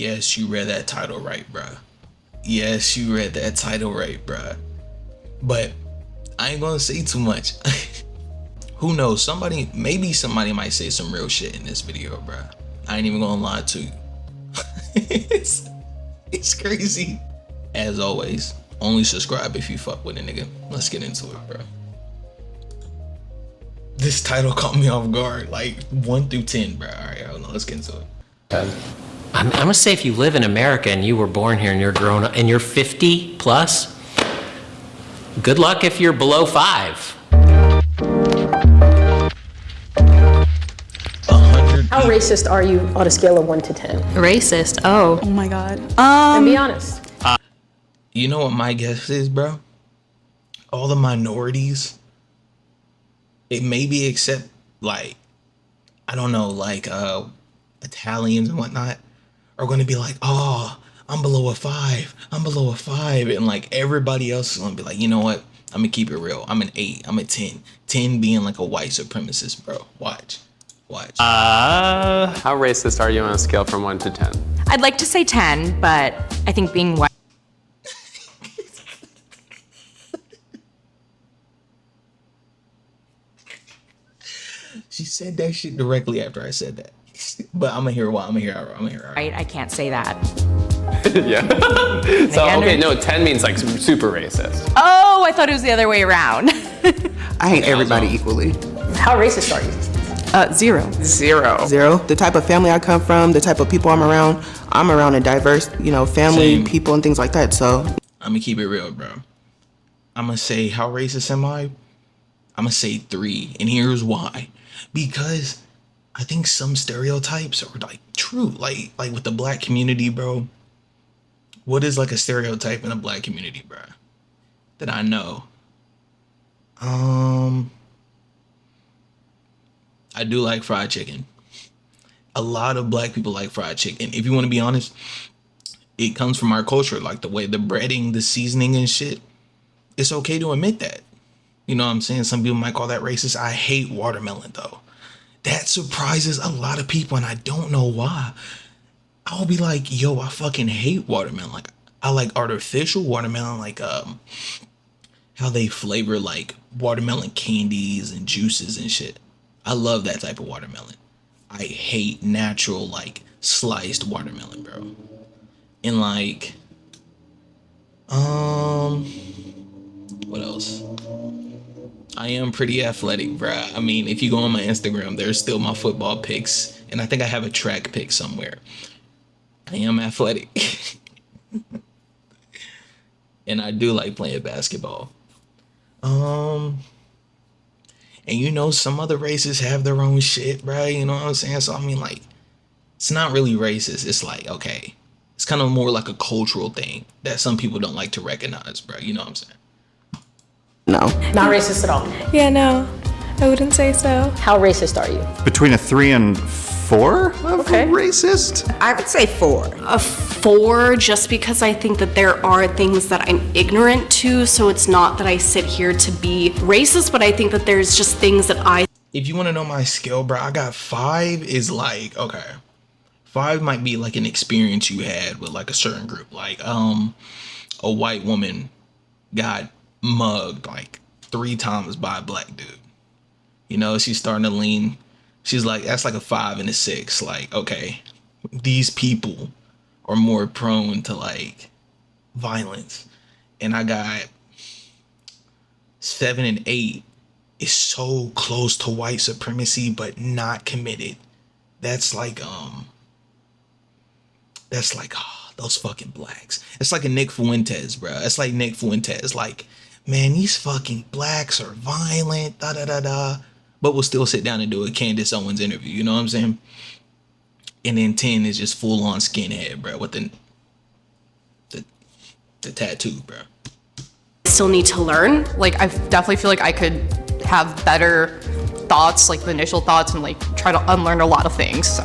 Yes, you read that title right, bruh. Yes, you read that title right, bruh. But I ain't gonna say too much. Who knows? Maybe somebody might say some real shit in this video, bruh. I ain't even gonna lie to you. It's crazy. As always, only subscribe if you fuck with a nigga. Let's get into it, bro. This title caught me off guard, like 1 through 10, bro. All right, hold on, let's get into it. I'm gonna say if you live in America and you were born here and you're grown up and you're 50 plus, good luck if you're below 5. How racist are you on a scale of 1 to 10? Racist? Oh my God. And be honest. You know what my guess is, bro? All the minorities, it maybe except like, I don't know, like Italians and whatnot, are gonna be like, oh, I'm below a 5. I'm below a 5. And like everybody else is gonna be like, you know what? I'm gonna keep it real. I'm an 8. I'm a 10. 10 being like a white supremacist, bro. Watch. How racist are you on a scale from 1 to 10? I'd like to say 10, but I think being white. She said that shit directly after I said that. But I'm gonna hear why. I'm gonna hear her. Right? I can't say that. Yeah. So, okay, no, 10 means like super racist. Oh, I thought it was the other way around. I hate everybody equally. How racist are you? 0. 0. 0. The type of family I come from, the type of people I'm around a diverse, family, Same. people and things like that, so. I'm gonna keep it real, bro. I'm gonna say, how racist am I? I'm gonna say 3, and here's why. Because I think some stereotypes are like true, like with the black community, bro. What is like a stereotype in a black community, bro, that I know? I do like fried chicken. A lot of black people like fried chicken. If you want to be honest, it comes from our culture, like the way the breading, the seasoning and shit. It's okay to admit that. You know what I'm saying? Some people might call that racist. I hate watermelon though. That surprises a lot of people and I don't know why. I'll be like, yo, I fucking hate watermelon. Like, I like artificial watermelon, like how they flavor like watermelon candies and juices and shit. I love that type of watermelon. I hate natural, like, sliced watermelon, bro. And like, what else? I am pretty athletic, bruh. I mean, if you go on my Instagram, there's still my football pics, and I think I have a track pic somewhere. I am athletic. And I do like playing basketball. And some other races have their own shit, bruh. You know what I'm saying? So, I mean, like, it's not really racist. It's like, okay, it's kind of more like a cultural thing that some people don't like to recognize, bruh. You know what I'm saying? No. Not racist at all. Yeah, no, I wouldn't say so. How racist are you? Between a 3 and 4 of Okay. racist? I would say 4. A 4, just because I think that there are things that I'm ignorant to, so it's not that I sit here to be racist, but I think that there's just things that If you want to know my skill, bro, I got 5 is like, okay, 5 might be like an experience you had with like a certain group. Like, a white woman got mugged like 3 times by a black dude. She's starting to lean. She's like, that's like a 5 and a 6. Like, okay, these people are more prone to like violence. And I got 7 and 8 is so close to white supremacy, but not committed. That's like, those fucking blacks. It's like a Nick Fuentes, bro. It's like Nick Fuentes. Like, man, these fucking blacks are violent, but we'll still sit down and do a Candace Owens interview. You know what I'm saying? And then 10 is just full on skinhead, bro, with the tattoo, bro. still need to learn. Like, I definitely feel like I could have better thoughts, like the initial thoughts, and like try to unlearn a lot of things, so.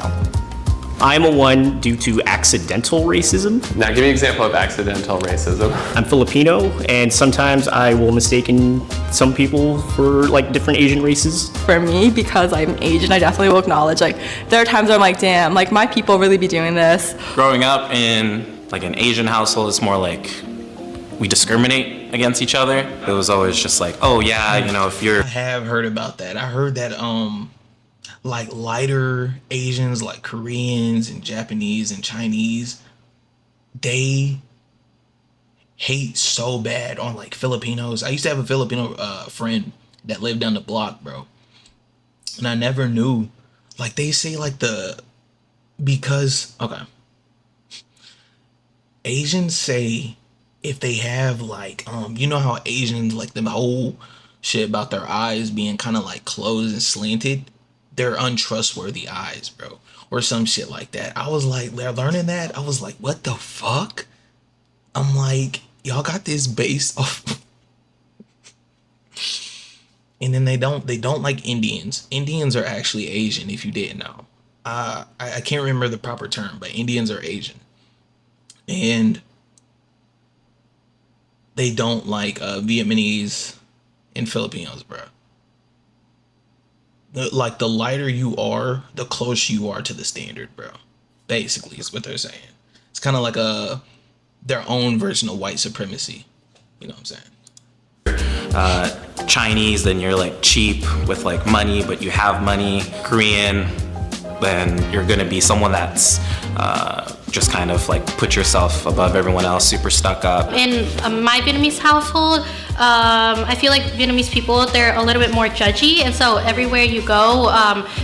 I'm a 1 due to accidental racism. Now give me an example of accidental racism. I'm Filipino, and sometimes I will mistake some people for like different Asian races. For me, because I'm Asian, I definitely will acknowledge, like, there are times where I'm like, damn, like, my people really be doing this. Growing up in like an Asian household, it's more like we discriminate against each other. It was always just like, oh yeah, you know, if you're... I have heard about that. I heard that like lighter Asians, like Koreans and Japanese and Chinese, they hate so bad on like Filipinos. I used to have a Filipino friend that lived down the block, bro, and I never knew. Like they say like Asians say if they have like you know how Asians like the whole shit about their eyes being kind of like closed and slanted, they're untrustworthy eyes, bro, or some shit like that. I was like, they're learning that. I was like, what the fuck? I'm like, y'all got this based off. And then they don't like Indians. Indians are actually Asian, if you didn't know. I can't remember the proper term, but Indians are Asian. And they don't like Vietnamese and Filipinos, bro. Like the lighter you are, the closer you are to the standard, bro. Basically, is what they're saying. It's kind of like their own version of white supremacy. You know what I'm saying? Chinese, then you're like cheap with like money, but you have money. Korean, then you're gonna be someone that's just kind of like put yourself above everyone else, super stuck up. In my Vietnamese household, I feel like Vietnamese people, they're a little bit more judgy, and so everywhere you go,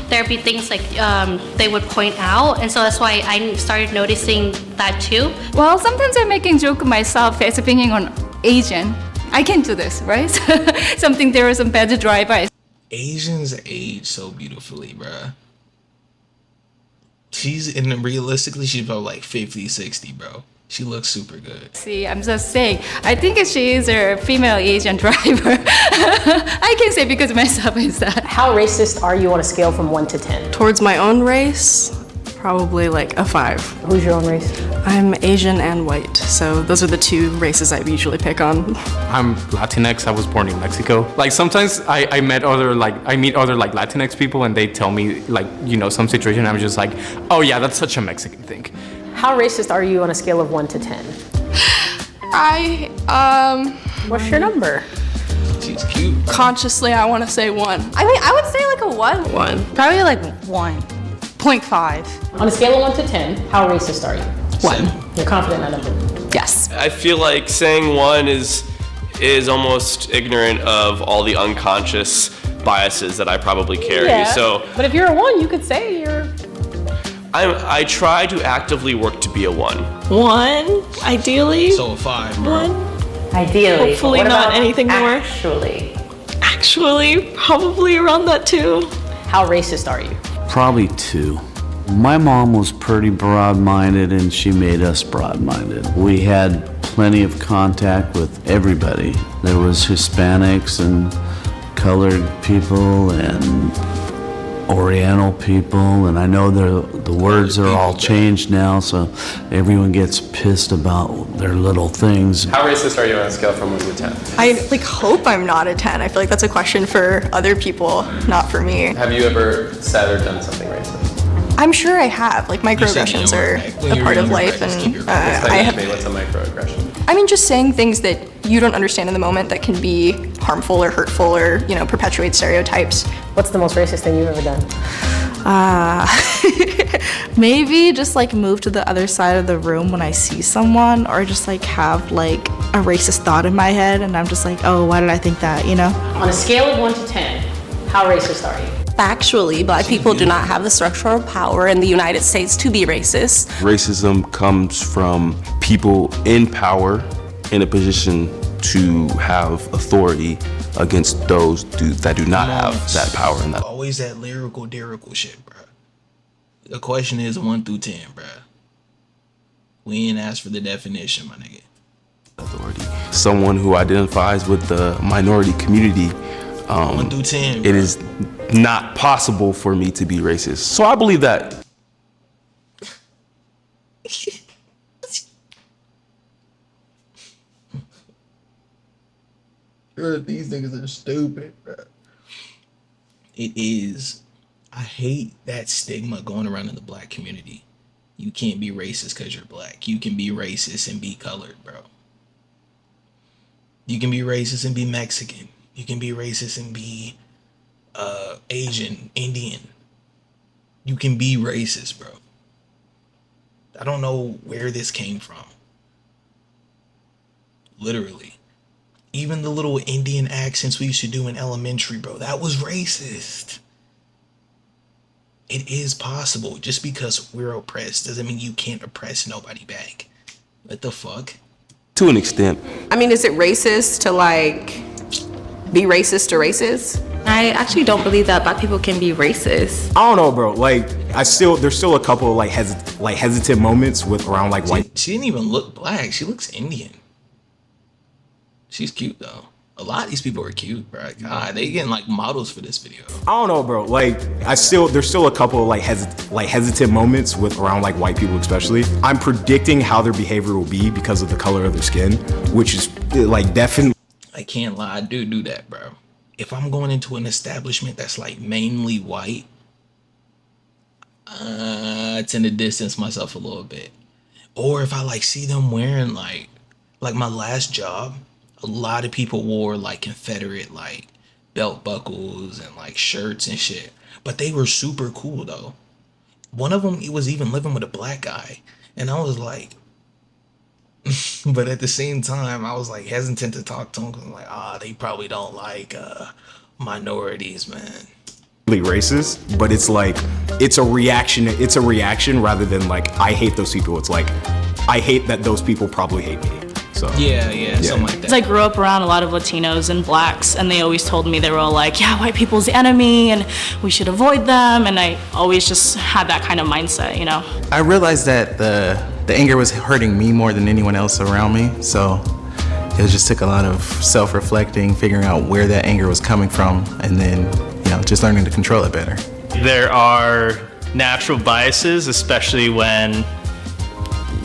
there'd be things like they would point out, and so that's why I started noticing that too. Well, sometimes I'm making joke myself as being an Asian. I can do this, right? Something there is some bad drive-by. Asians age so beautifully, bruh. Realistically, she's about like 50, 60, bro. She looks super good. See, I'm just saying, I think she is a female Asian driver. I can say because myself is that. How racist are you on a scale from 1 to 10? Towards my own race, probably like a 5. Who's your own race? I'm Asian and white, so those are the two races I usually pick on. I'm Latinx. I was born in Mexico. Like sometimes I meet other Latinx people and they tell me like, you know, some situation. I'm just like, oh yeah, that's such a Mexican thing. How racist are you on a scale of 1 to 10? What's your number? She's cute. Consciously, I want to say 1. I mean, I would say like a 1. 1. Probably like 1.5. On a scale of 1 to 10, how racist are you? 1. You're confident in that number? Yes. I feel like saying 1 is almost ignorant of all the unconscious biases that I probably carry. Yeah, so, but if you're a 1, you could say you're... I try to actively work to be a 1. 1, ideally. So a 5, bro. 1. Ideally. Hopefully What not about anything more. Actually, probably around that too. How racist are you? Probably 2. My mom was pretty broad-minded and she made us broad-minded. We had plenty of contact with everybody. There was Hispanics and colored people and Oriental people, and I know the words are all changed now, so everyone gets pissed about their little things. How racist are you on a scale from 1 to 10? I like hope I'm not a 10. I feel like that's a question for other people, not for me. Have you ever said or done something racist? I'm sure I have. Like microaggressions are a part of life, and I have. What's a microaggression? I mean, just saying things that you don't understand in the moment that can be harmful or hurtful or, you know, perpetuate stereotypes. What's the most racist thing you've ever done? Maybe just like move to the other side of the room when I see someone, or just like have like a racist thought in my head and I'm just like, oh, why did I think that, you know? On a scale of 1 to 10, how racist are you? Factually, Black people do not have the structural power in the United States to be racist. Racism comes from people in power in a position to have authority against those that do not have that power. And that Always that lyrical shit, bro. The question is 1 through 10, bro. We ain't asked for the definition, my nigga. Authority. Someone who identifies with the minority community. 1 through 10, bro. It is not possible for me to be racist. So I believe that. These niggas are stupid, bro. It is. I hate that stigma going around in the black community. You can't be racist because you're black. You can be racist and be colored, bro. You can be racist and be Mexican. You can be racist and be Asian, Indian. You can be racist, bro. I don't know where this came from. Literally. Even the little Indian accents we used to do in elementary, bro, that was racist. It is possible. Just because we're oppressed doesn't mean you can't oppress nobody back. What the fuck? To an extent. I mean, is it racist to like be racist to racist? I actually don't believe that black people can be racist. I don't know, bro. Like, there's still a couple of hesitant moments with around like white. She didn't even look black. She looks Indian. She's cute though. A lot of these people are cute, bro. God, they getting like models for this video. I don't know, bro. Like, there's still a couple of hesitant moments with around like white people, especially. I'm predicting how their behavior will be because of the color of their skin, which is like definitely. I can't lie, I do that, bro. If I'm going into an establishment that's like mainly white, I tend to distance myself a little bit. Or if I like see them wearing like my last job, a lot of people wore like Confederate like belt buckles and like shirts and shit. But they were super cool though. One of them, he was even living with a black guy. And I was like, but at the same time, I was like hesitant to talk to him because I'm like, they probably don't like minorities, man. Racist, but it's like it's a reaction rather than like I hate those people. It's like I hate that those people probably hate me. So yeah, something like that. I grew up around a lot of Latinos and blacks, and they always told me, they were all like, yeah, white people's the enemy and we should avoid them, and I always just had that kind of mindset, you know. I realized that the anger was hurting me more than anyone else around me, so it just took a lot of self-reflecting, figuring out where that anger was coming from, and then, just learning to control it better. There are natural biases, especially when,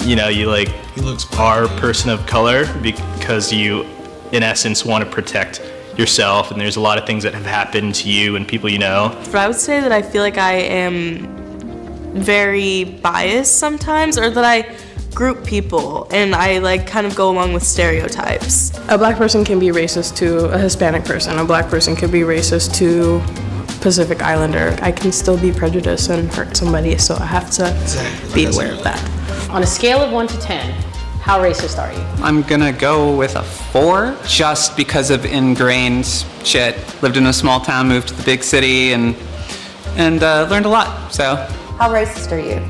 you are a person of color, because you, in essence, want to protect yourself, and there's a lot of things that have happened to you and people you know. But I would say that I feel like I am very biased sometimes, or that I group people and I like kind of go along with stereotypes. A black person can be racist to a Hispanic person. A black person could be racist to Pacific Islander. I can still be prejudiced and hurt somebody, so I have to be aware of that. On a scale of 1 to 10, how racist are you? I'm gonna go with a 4, just because of ingrained shit. Lived in a small town, moved to the big city, and learned a lot, so. How racist are you?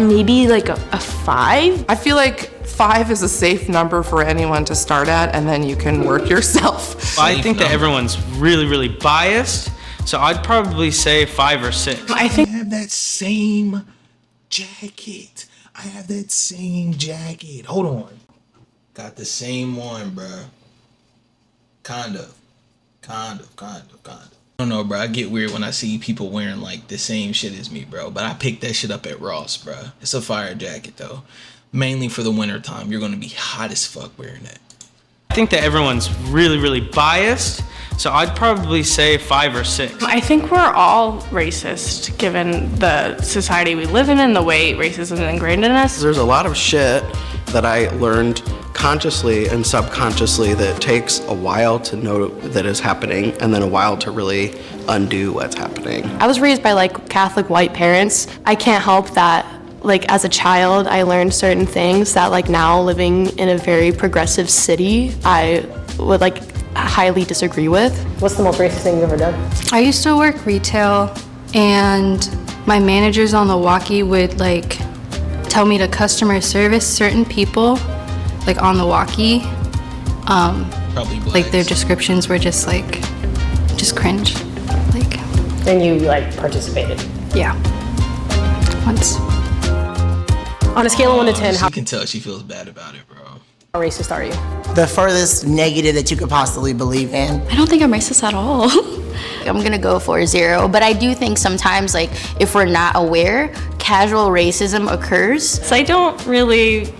Maybe like a 5. I feel like 5 is a safe number for anyone to start at, and then you can work yourself. I think that everyone's really, really biased, so I'd probably say 5 or 6. I have that same jacket. I have that same jacket. Hold on. Got the same one, bro. Kind of. I don't know, bro. I get weird when I see people wearing like the same shit as me, bro. But I picked that shit up at Ross, bro. It's a fire jacket, though. Mainly for the winter time. You're going to be hot as fuck wearing that. I think that everyone's really, really biased, so I'd probably say 5 or 6. I think we're all racist, given the society we live in and the way racism is ingrained in us. There's a lot of shit that I learned consciously and subconsciously that takes a while to know that is happening, and then a while to really undo what's happening. I was raised by like Catholic white parents. I can't help that, like as a child, I learned certain things that like now living in a very progressive city, I would like highly disagree with. What's the most racist thing you've ever done? I used to work retail, and my managers on the walkie would like tell me to customer service certain people, like on the walkie. Probably blacks. Like their descriptions were just cringe. Like. And you like participated? Yeah. Once. On a scale of 1 to 10, You can tell she feels bad about it, bro. How racist are you? The furthest negative that you could possibly believe in. I don't think I'm racist at all. I'm gonna go for a 0, but I do think sometimes, like, if we're not aware, casual racism occurs. So I don't really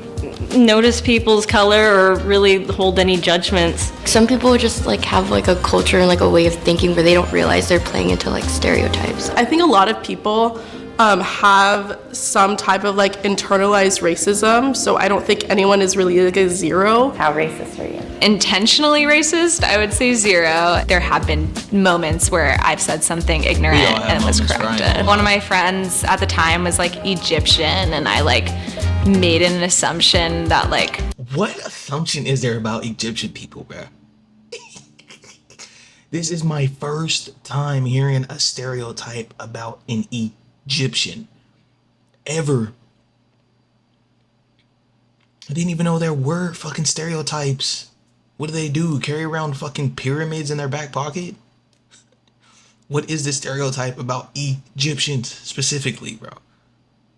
notice people's color or really hold any judgments. Some people just like have like a culture and like a way of thinking where they don't realize they're playing into like stereotypes. I think a lot of people have some type of like internalized racism, so I don't think anyone is really like a zero. How racist are you? Intentionally racist, I would say 0. There have been moments where I've said something ignorant and it was corrected. One of my friends at the time was like Egyptian, and I like made an assumption that like... What assumption is there about Egyptian people, bro? This is my first time hearing a stereotype about an Egyptian ever. I didn't even know there were fucking stereotypes. What do? Carry around fucking pyramids in their back pocket? What is the stereotype about Egyptians specifically, bro?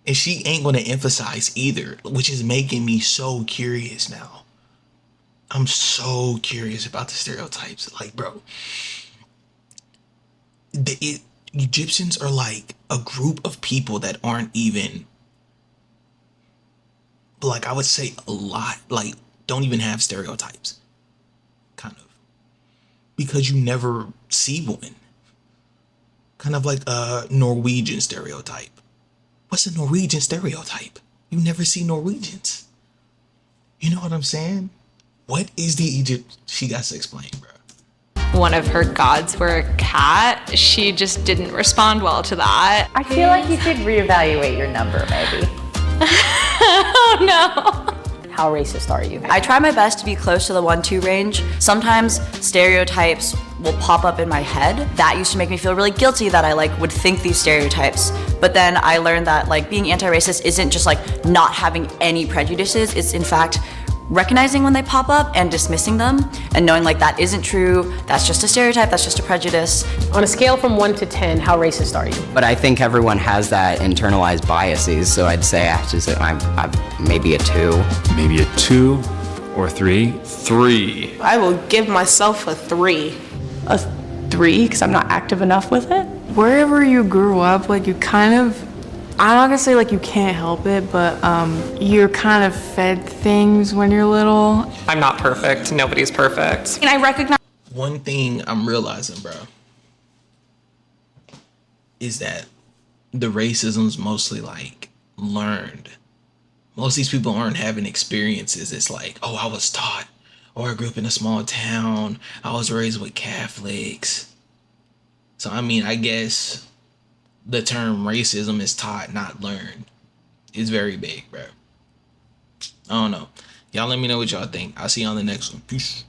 And she ain't gonna emphasize either, which is making me so curious now. I'm so curious about the stereotypes. Like, bro, Egyptians are like a group of people that aren't even, like, I would say a lot, like, don't even have stereotypes. Kind of. Because you never see one. Kind of like a Norwegian stereotype. What's a Norwegian stereotype? You never see Norwegians. You know what I'm saying? What is the Egypt? She got to explain, bro. One of her gods were a cat. She just didn't respond well to that. I feel like you should reevaluate your number, maybe. Oh no. How racist are you? I try my best to be close to the 1-2 range. Sometimes stereotypes will pop up in my head. That used to make me feel really guilty that I like would think these stereotypes. But then I learned that like being anti-racist isn't just like not having any prejudices. It's in fact recognizing when they pop up and dismissing them and knowing like that isn't true, that's just a stereotype, that's just a prejudice. On a scale from 1 to 10, how racist are you? But I think everyone has that internalized biases, so I'd say I'm maybe a 2. Maybe a 2 or 3. 3. I will give myself a 3. A 3, because I'm not active enough with it. Wherever you grew up, like you kind of, I'm not gonna say like you can't help it, but you're kind of fed things when you're little. I'm not perfect. Nobody's perfect. And I recognize one thing I'm realizing, bro, is that the racism's mostly like learned. Most of these people aren't having experiences. It's like, oh, I was taught, or I grew up in a small town. I was raised with Catholics. So, I mean, I guess the term racism is taught, not learned. It's very big, bro. I don't know. Y'all let me know what y'all think. I'll see you on the next one. Peace.